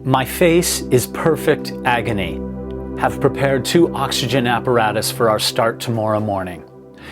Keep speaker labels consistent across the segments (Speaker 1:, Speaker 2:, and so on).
Speaker 1: My face is perfect agony. Have prepared 2 oxygen apparatus for our start tomorrow morning.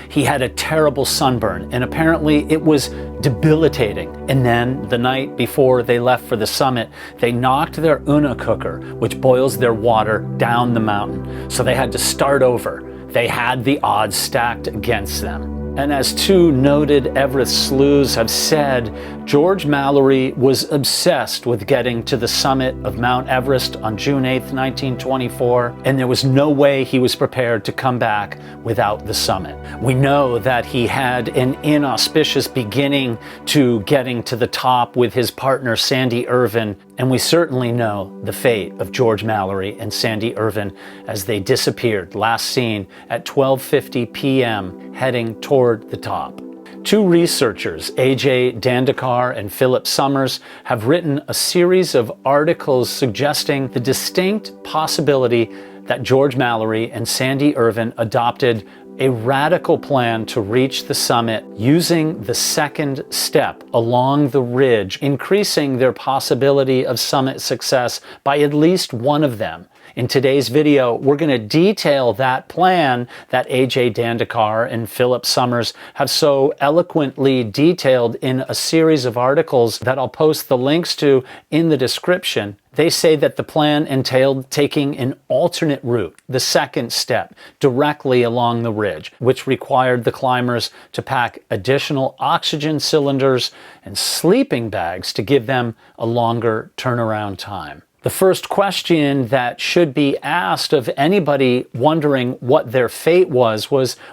Speaker 1: He had a terrible sunburn, and apparently it was debilitating. And then, the night before they left for the summit, they knocked their Unna cooker, which boils their water, down the mountain. So they had to start over. They had the odds stacked against them. And as 2 noted Everest sleuths have said, George Mallory was obsessed with getting to the summit of Mount Everest on June 8, 1924, and there was no way he was prepared to come back without the summit. We know that he had an inauspicious beginning to getting to the top with his partner Sandy Irvine, and we certainly know the fate of George Mallory and Sandy Irvine as they disappeared, last seen at 12:50 p.m. heading toward the top. 2 researchers, Ajay, Dandekar, and Philip Summers, have written a series of articles suggesting the distinct possibility that George Mallory and Sandy Irvine adopted a radical plan to reach the summit using the second step along the ridge, increasing their possibility of summit success by at least one of them. In today's video, we're going to detail that plan that Ajay Dandekar and Philip Summers have so eloquently detailed in a series of articles that I'll post the links to in the description. They say that the plan entailed taking an alternate route, the second step, directly along the ridge, which required the climbers to pack additional oxygen cylinders and sleeping bags to give them a longer turnaround time. The first question that should be asked of anybody wondering what their fate was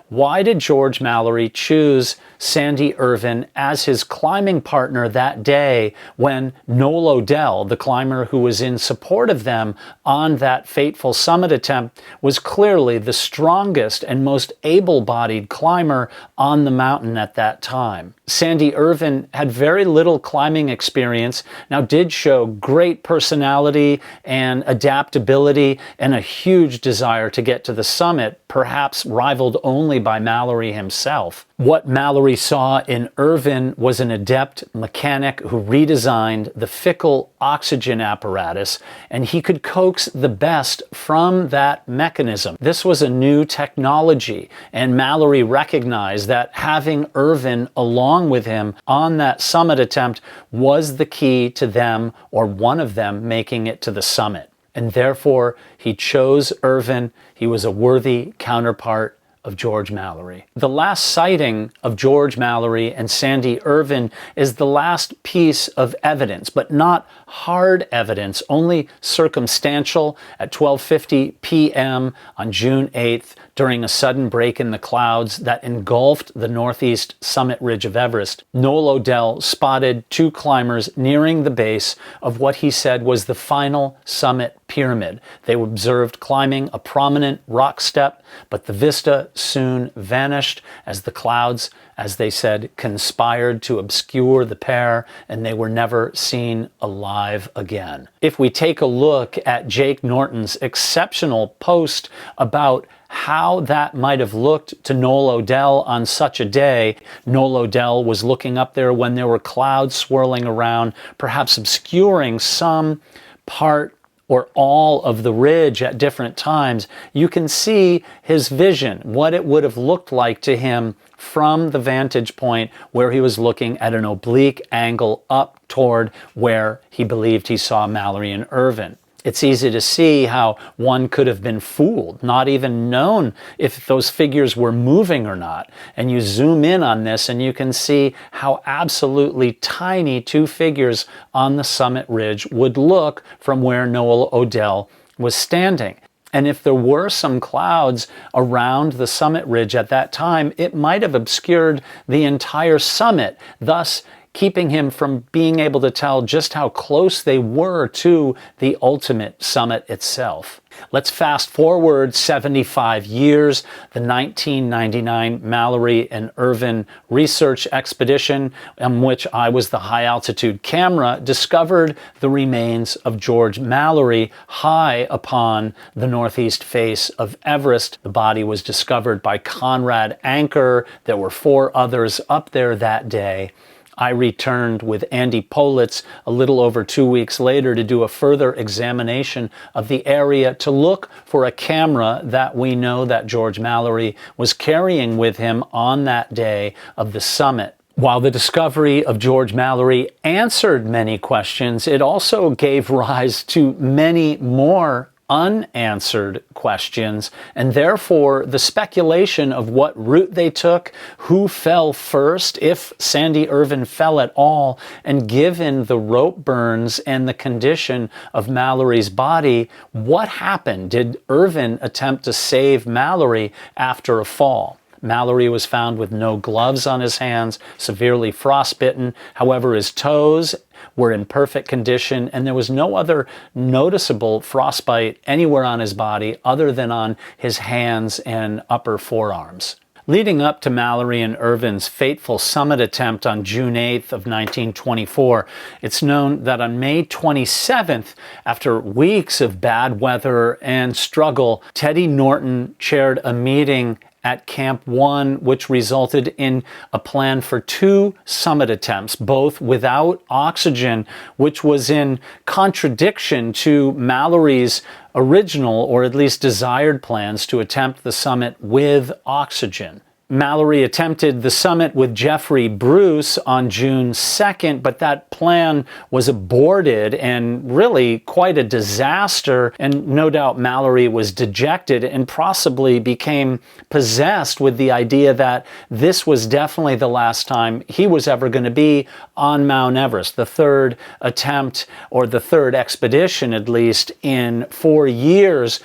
Speaker 1: why did George Mallory choose Sandy Irvine as his climbing partner that day when Noel Odell, the climber who was in support of them on that fateful summit attempt, was clearly the strongest and most able-bodied climber on the mountain at that time. Sandy Irvine had very little climbing experience, now did show great personality and adaptability and a huge desire to get to the summit, perhaps rivaled only by Mallory himself. What Mallory saw in Irvine was an adept mechanic who redesigned the fickle oxygen apparatus, and he could coax the best from that mechanism. This was a new technology, and Mallory recognized that having Irvine along with him on that summit attempt was the key to them, or one of them, making it to the summit. And therefore, he chose Irvine. He was a worthy counterpart of George Mallory. The last sighting of George Mallory and Sandy Irvine is the last piece of evidence, but not hard evidence, only circumstantial, at 12:50 p.m. on June 8th during a sudden break in the clouds that engulfed the northeast summit ridge of Everest. Noel Odell spotted 2 climbers nearing the base of what he said was the final summit pyramid. They were observed climbing a prominent rock step, but the vista soon vanished as the clouds, as they said, conspired to obscure the pair, and they were never seen alive again. If we take a look at Jake Norton's exceptional post about how that might have looked to Noel Odell on such a day, Noel Odell was looking up there when there were clouds swirling around, perhaps obscuring some part or all of the ridge at different times. You can see his vision, what it would have looked like to him from the vantage point where he was looking at an oblique angle up toward where he believed he saw Mallory and Irvine. It's easy to see how one could have been fooled, not even known if those figures were moving or not. And you zoom in on this and you can see how absolutely tiny 2 figures on the summit ridge would look from where Noel Odell was standing. And if there were some clouds around the summit ridge at that time, it might have obscured the entire summit, thus keeping him from being able to tell just how close they were to the ultimate summit itself. Let's fast forward 75 years. The 1999 Mallory and Irvine research expedition, in which I was the high-altitude camera, discovered the remains of George Mallory high upon the northeast face of Everest. The body was discovered by Conrad Anker. There were 4 others up there that day. I returned with Andy Politz a little over 2 weeks later to do a further examination of the area to look for a camera that we know that George Mallory was carrying with him on that day of the summit. While the discovery of George Mallory answered many questions, it also gave rise to many more unanswered questions, and therefore the speculation of what route they took, who fell first, if Sandy Irvine fell at all, and given the rope burns and the condition of Mallory's body, what happened? Did Irvine attempt to save Mallory after a fall? Mallory was found with no gloves on his hands, severely frostbitten. However, his toes were in perfect condition, and there was no other noticeable frostbite anywhere on his body other than on his hands and upper forearms. Leading up to Mallory and Irvine's fateful summit attempt on June 8th of 1924, it's known that on May 27th, after weeks of bad weather and struggle, Teddy Norton chaired a meeting at Camp 1, which resulted in a plan for 2 summit attempts, both without oxygen, which was in contradiction to Mallory's original, or at least desired, plans to attempt the summit with oxygen. Mallory attempted the summit with Jeffrey Bruce on June 2nd, but that plan was aborted and really quite a disaster. And no doubt Mallory was dejected and possibly became possessed with the idea that this was definitely the last time he was ever going to be on Mount Everest, the third attempt, or the third expedition at least, in 4 years.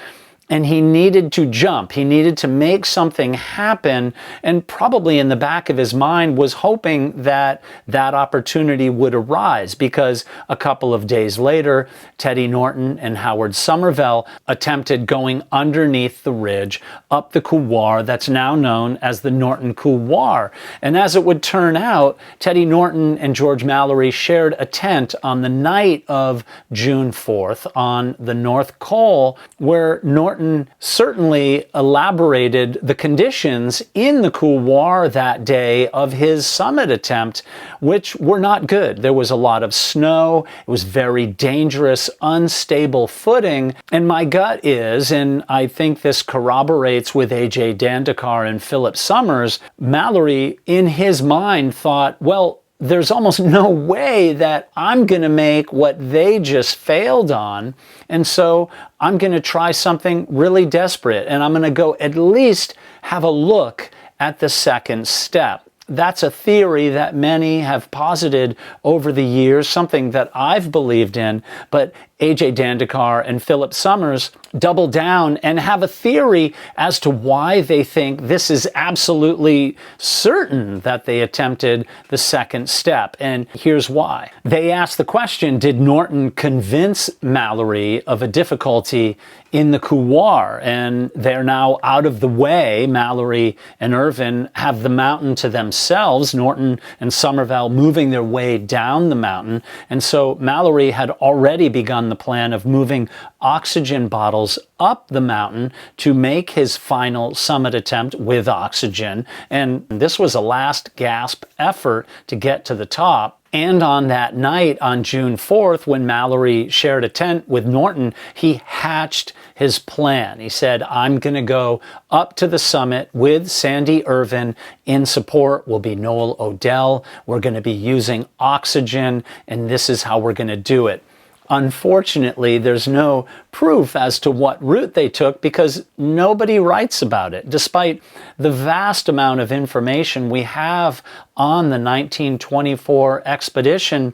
Speaker 1: And he needed to jump. He needed to make something happen, and probably in the back of his mind was hoping that that opportunity would arise, because a couple of days later, Teddy Norton and Howard Somervell attempted going underneath the ridge up the couloir that's now known as the Norton Couloir. And as it would turn out, Teddy Norton and George Mallory shared a tent on the night of June 4th on the North Col, where Norton certainly elaborated the conditions in the couloir that day of his summit attempt, which were not good. There was a lot of snow. It was very dangerous, unstable footing. And my gut is, and I think this corroborates with Ajay Dandekar and Philip Summers, Mallory in his mind thought, well, there's almost no way that I'm going to make what they just failed on. And so I'm going to try something really desperate, and I'm going to go at least have a look at the second step. That's a theory that many have posited over the years, something that I've believed in, but Ajay Dandekar and Philip Summers double down and have a theory as to why they think this is absolutely certain that they attempted the second step. And here's why. They asked the question, did Norton convince Mallory of a difficulty in the couloir? And they're now out of the way. Mallory and Irvine have the mountain to themselves, Norton and Somervell moving their way down the mountain. And so Mallory had already begun the plan of moving oxygen bottles up the mountain to make his final summit attempt with oxygen. And this was a last gasp effort to get to the top. And on that night, on June 4th, when Mallory shared a tent with Norton, he hatched his plan. He said, I'm going to go up to the summit with Sandy Irvine. In support will be Noel Odell. We're going to be using oxygen, and this is how we're going to do it. Unfortunately, there's no proof as to what route they took because nobody writes about it. Despite the vast amount of information we have on the 1924 expedition,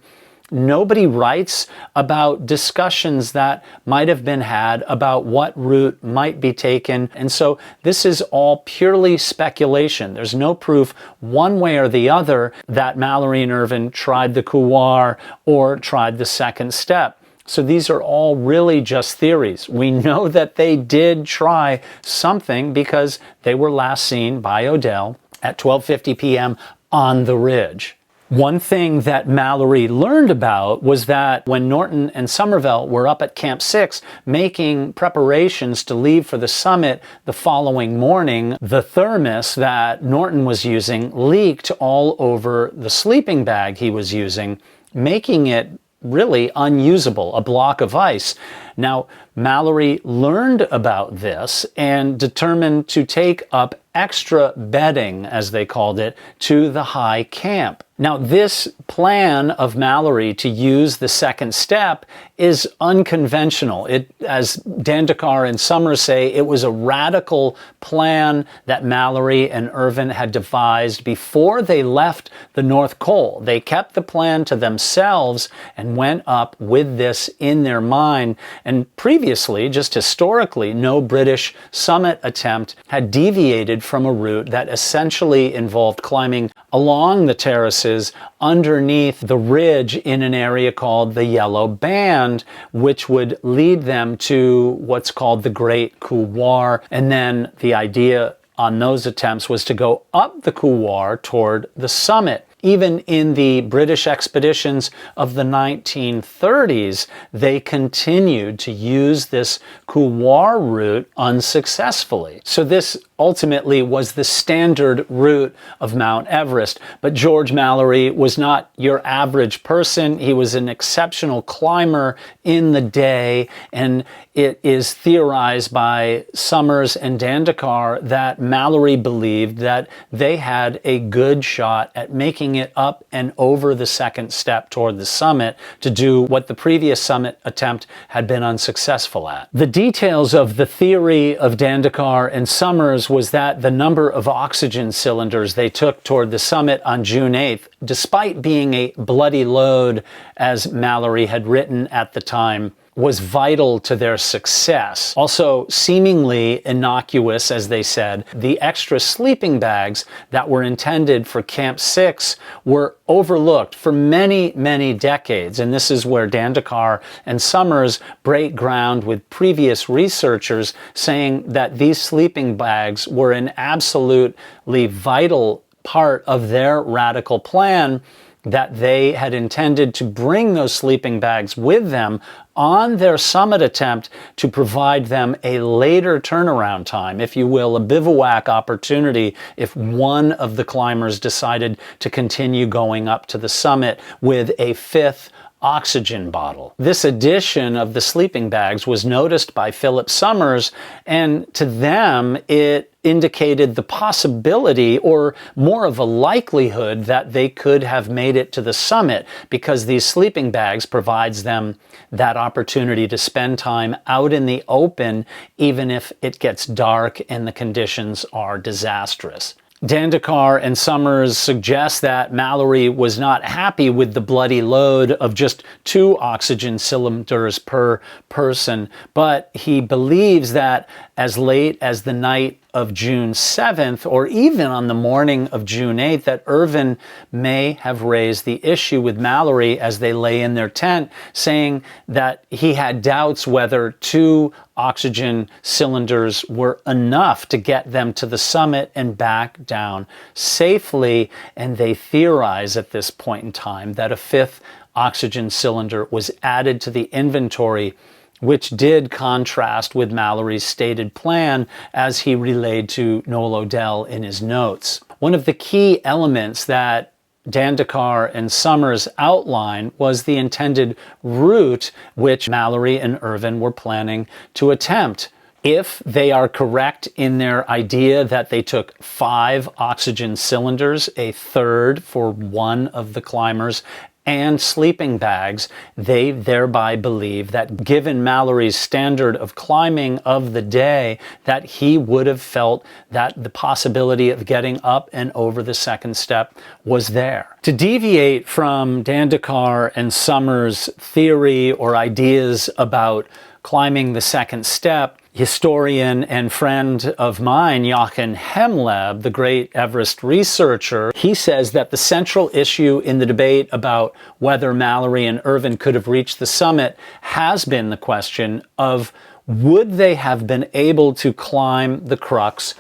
Speaker 1: nobody writes about discussions that might have been had about what route might be taken. And so this is all purely speculation. There's no proof one way or the other that Mallory and Irvine tried the couloir or tried the second step. So these are all really just theories. We know that they did try something because they were last seen by Odell at 12:50 p.m. on the ridge. One thing that Mallory learned about was that when Norton and Somerville were up at Camp 6 making preparations to leave for the summit the following morning, the thermos that Norton was using leaked all over the sleeping bag he was using, making it really unusable, a block of ice. Now, Mallory learned about this and determined to take up extra bedding, as they called it, to the high camp. Now, this plan of Mallory to use the second step is unconventional. As Dandekar and Summers say, it was a radical plan that Mallory and Irvine had devised before they left the North Pole. They kept the plan to themselves and went up with this in their mind. And previously, just historically, no British summit attempt had deviated from a route that essentially involved climbing along the terraces underneath the ridge in an area called the Yellow Band, which would lead them to what's called the Great Couloir. And then the idea on those attempts was to go up the couloir toward the summit. Even in the British expeditions of the 1930s, they continued to use this couloir route unsuccessfully. So this ultimately was the standard route of Mount Everest. But George Mallory was not your average person. He was an exceptional climber in the day, and it is theorized by Summers and Dandekar that Mallory believed that they had a good shot at making it up and over the second step toward the summit to do what the previous summit attempt had been unsuccessful at. The details of the theory of Dandekar and Summers was that the number of oxygen cylinders they took toward the summit on June 8th, despite being a bloody load, as Mallory had written at the time, was vital to their success. Also, seemingly innocuous, as they said, the extra sleeping bags that were intended for Camp 6 were overlooked for many, many decades. And this is where Dandekar and Summers break ground with previous researchers, saying that these sleeping bags were an absolutely vital part of their radical plan, that they had intended to bring those sleeping bags with them on their summit attempt to provide them a later turnaround time, if you will, a bivouac opportunity if one of the climbers decided to continue going up to the summit with a fifth oxygen bottle. This addition of the sleeping bags was noticed by Philip Summers, and to them it indicated the possibility, or more of a likelihood, that they could have made it to the summit, because these sleeping bags provides them that opportunity to spend time out in the open, even if it gets dark and the conditions are disastrous. Dandekar and Summers suggest that Mallory was not happy with the bloody load of just 2 oxygen cylinders per person, but he believes that as late as the night of June 7th, or even on the morning of June 8th, that Irvine may have raised the issue with Mallory as they lay in their tent, saying that he had doubts whether 2 oxygen cylinders were enough to get them to the summit and back down safely. And they theorize at this point in time that a 5th oxygen cylinder was added to the inventory, which did contrast with Mallory's stated plan as he relayed to Noel Odell in his notes. One of the key elements that Dandekar and Summers outline was the intended route which Mallory and Irvine were planning to attempt. If they are correct in their idea that they took 5 oxygen cylinders, a third for one of the climbers, and sleeping bags, they thereby believe that given Mallory's standard of climbing of the day, that he would have felt that the possibility of getting up and over the second step was there. To deviate from Dandekar and Summers' theory or ideas about climbing the second step, historian and friend of mine, Jochen Hemmleb, the great Everest researcher, he says that the central issue in the debate about whether Mallory and Irvine could have reached the summit has been the question of would they have been able to climb the crux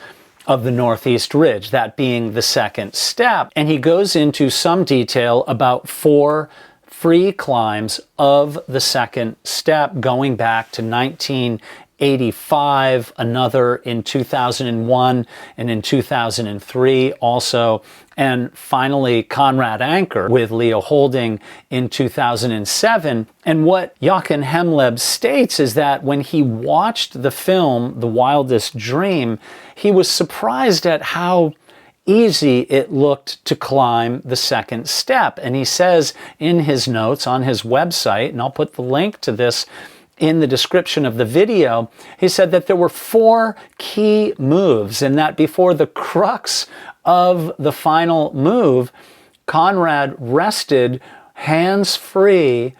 Speaker 1: of the Northeast Ridge, that being the second step. And he goes into some detail about 4 free climbs of the second step going back to 1985, another in 2001, and in 2003 also, and finally Conrad Anker with Leo Holding in 2007. And what Jochen Hemmleb states is that when he watched the film The Wildest Dream, he was surprised at how easy it looked to climb the second step. And he says in his notes on his website, and I'll put the link to this in the description of the video, he said that there were 4 key moves, and that before the crux of the final move, Conrad rested hands-free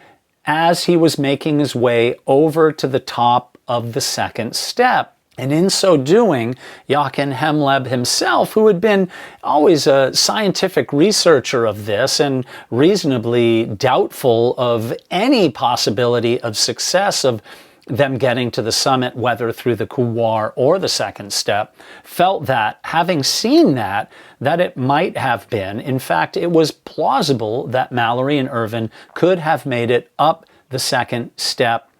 Speaker 1: as he was making his way over to the top of the second step. And in so doing, Jochen Hemmleb himself, who had been always a scientific researcher of this and reasonably doubtful of any possibility of success of them getting to the summit, whether through the couloir or the second step, felt that, having seen that it might have been, in fact, it was plausible that Mallory and Irvine could have made it up the second step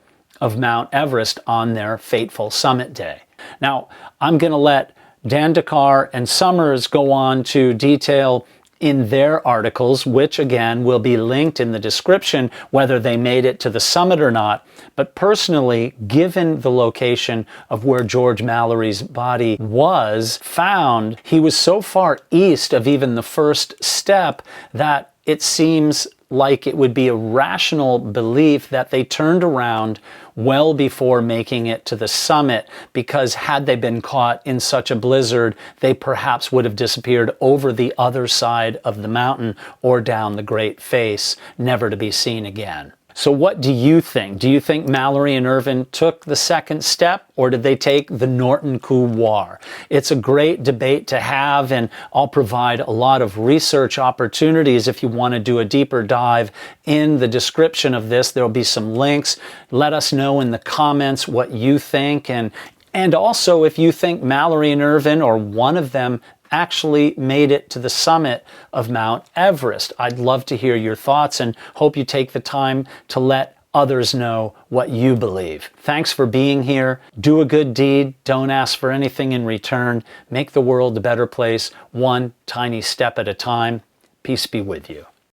Speaker 1: of Mount Everest on their fateful summit day. Now, I'm going to let Dandekar and Summers go on to detail in their articles, which again will be linked in the description, whether they made it to the summit or not. But personally, given the location of where George Mallory's body was found, he was so far east of even the first step that it seems like it would be a rational belief that they turned around well before making it to the summit, because had they been caught in such a blizzard, they perhaps would have disappeared over the other side of the mountain or down the Great Face, never to be seen again. So what do you think? Do you think Mallory and Irvine took the second step, or did they take the Norton couloir? It's a great debate to have, and I'll provide a lot of research opportunities if you want to do a deeper dive in the description of this. There'll be some links. Let us know in the comments what you think, and also if you think Mallory and Irvine, or one of them, actually made it to the summit of Mount Everest. I'd love to hear your thoughts and hope you take the time to let others know what you believe. Thanks for being here. Do a good deed. Don't ask for anything in return. Make the world a better place, one tiny step at a time. Peace be with you.